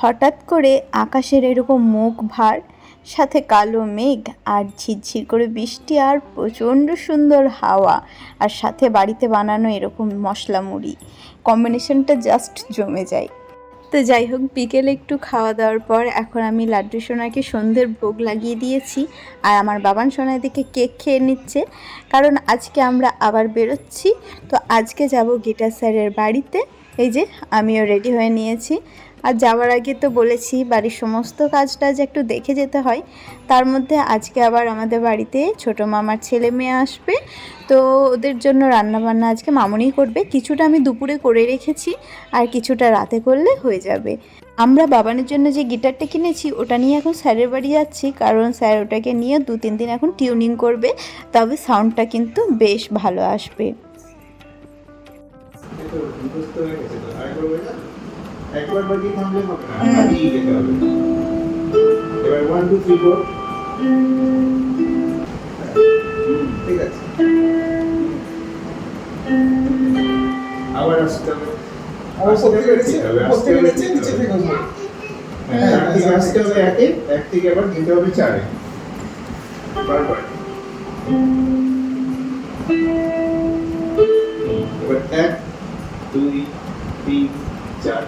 হঠাৎ করে আকাশের এরকম মুখ ভার, সাথে কালো মেঘ আর ঝিরঝির করে বৃষ্টি আর প্রচণ্ড সুন্দর হাওয়া, আর সাথে বাড়িতে বানানো এরকম মশলা মুড়ি, কম্বিনেশনটা জাস্ট জমে যায়। তো যাই হোক, বিকেলে একটু খাওয়া দাওয়ার পর এখন আমি লাড্ডু সোনাকে সন্ধ্যের ভোগ লাগিয়ে দিয়েছি, আর আমার বাবান সোনা এদিকে কেক খেয়ে নিচ্ছে, কারণ আজকে আমরা আবার বেরোচ্ছি। তো আজকে যাব গিটার স্যারের বাড়িতে। এই যে আমিও রেডি হয়ে নিয়েছি, আর যাওয়ার আগে তো বলেছি বাড়ির সমস্ত কাজ টাজ একটু দেখে যেতে হয়। তার মধ্যে আজকে আবার আমাদের বাড়িতে ছোটো মামার ছেলে মেয়ে আসবে, তো ওদের জন্য রান্নাবান্না আজকে মামুনিই করবে। কিছুটা আমি দুপুরে করে রেখেছি, আর কিছুটা রাতে করলে হয়ে যাবে। আমরা বাবানের জন্য যে গিটারটা কিনেছি ওটা নিয়ে এখন স্যারের বাড়ি যাচ্ছি, কারণ স্যার ওটাকে নিয়ে 2-3 দিন এখন টিউনিং করবে, তবে সাউন্ডটা কিন্তু বেশ ভালো আসবে। একবার বাজিয়ে থামলে হবে না, বাজিয়ে যেতে হবে। এবার 1 2 3 4, ঠিক আছে। আবার আসতে হবে, নিচে থেকে আসবে। আসতে হবে এক থেকে আবার যেতে হবে 4-এ, বারবার। এবার 1 2 3 4।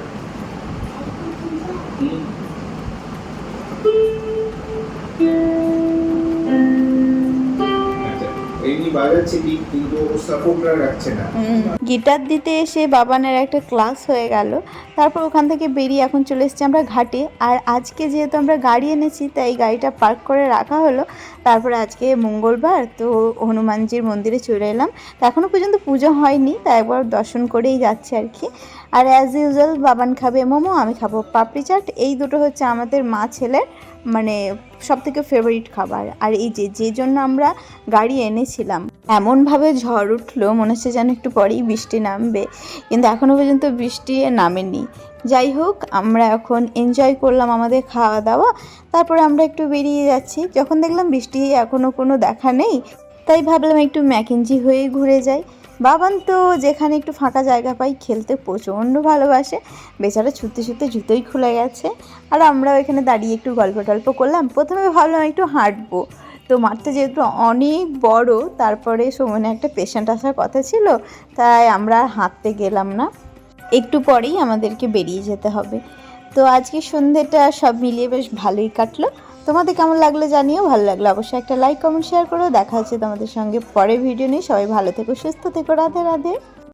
গিটার দিতে এসে বাবানের একটা ক্লাস হয়ে গেল, তারপর ওখান থেকে বেরিয়ে এখন চলে এসেছি আমরা ঘাটে। আর আজকে যেহেতু আমরা গাড়ি এনেছি তাই গাড়িটা পার্ক করে রাখা হলো। তারপরে আজকে মঙ্গলবার, তো হনুমানজির মন্দিরে চলে এলাম। তো এখনও পর্যন্ত পুজো হয়নি, তাই একবার দর্শন করেই যাচ্ছে আর কি। আর অ্যাজ ইউজুয়াল বাবান খাবে মোমো, আমি খাবো পাপড়ি চাট। এই দুটো হচ্ছে আমাদের মা ছেলের মানে সবথেকে ফেভারিট খাবার। আর এই যে জন্য আমরা গাড়ি এনেছিলাম, এমনভাবে ঝড় উঠলো মনে হচ্ছে যেন একটু পরেই বৃষ্টি নামবে, কিন্তু এখনও পর্যন্ত বৃষ্টি নামেনি। যাই হোক, আমরা এখন এনজয় করলাম আমাদের খাওয়া দাওয়া, তারপরে আমরা একটু বেরিয়ে যাচ্ছি। যখন দেখলাম বৃষ্টি এখনও কোনো দেখা নেই, তাই ভাবলাম একটু ম্যাকেঞ্জি হয়ে ঘুরে যাই। বাবান তো যেখানে একটু ফাঁকা জায়গা পাই খেলতে প্রচণ্ড ভালোবাসে, বেচারা ছুটতে ছুটতে জুতোই খুলে গেছে। আর আমরাও এখানে দাঁড়িয়ে একটু গল্প টল্প করলাম। প্রথমে ভাবলাম একটু হাঁটবো, তো মাঠটা যেহেতু অনেক বড়, তারপরে সুমনে একটা পেশেন্ট আসার কথা ছিল, তাই আমরা হাঁটতে গেলাম না, একটু পরেই আমাদেরকে বেরিয়ে যেতে হবে। তো আজকে সন্ধ্যেটা সব মিলিয়ে বেশ ভালোই কাটলো। তোমাদের কেমন লাগলো জানিও, ভালো লাগলো অবশ্যই একটা লাইক কমেন্ট শেয়ার করো। দেখা হচ্ছে তোমাদের সঙ্গে পরে ভিডিও নিয়ে। সবাই ভালো থেকো, সুস্থ থেকো, রাধে রাধে।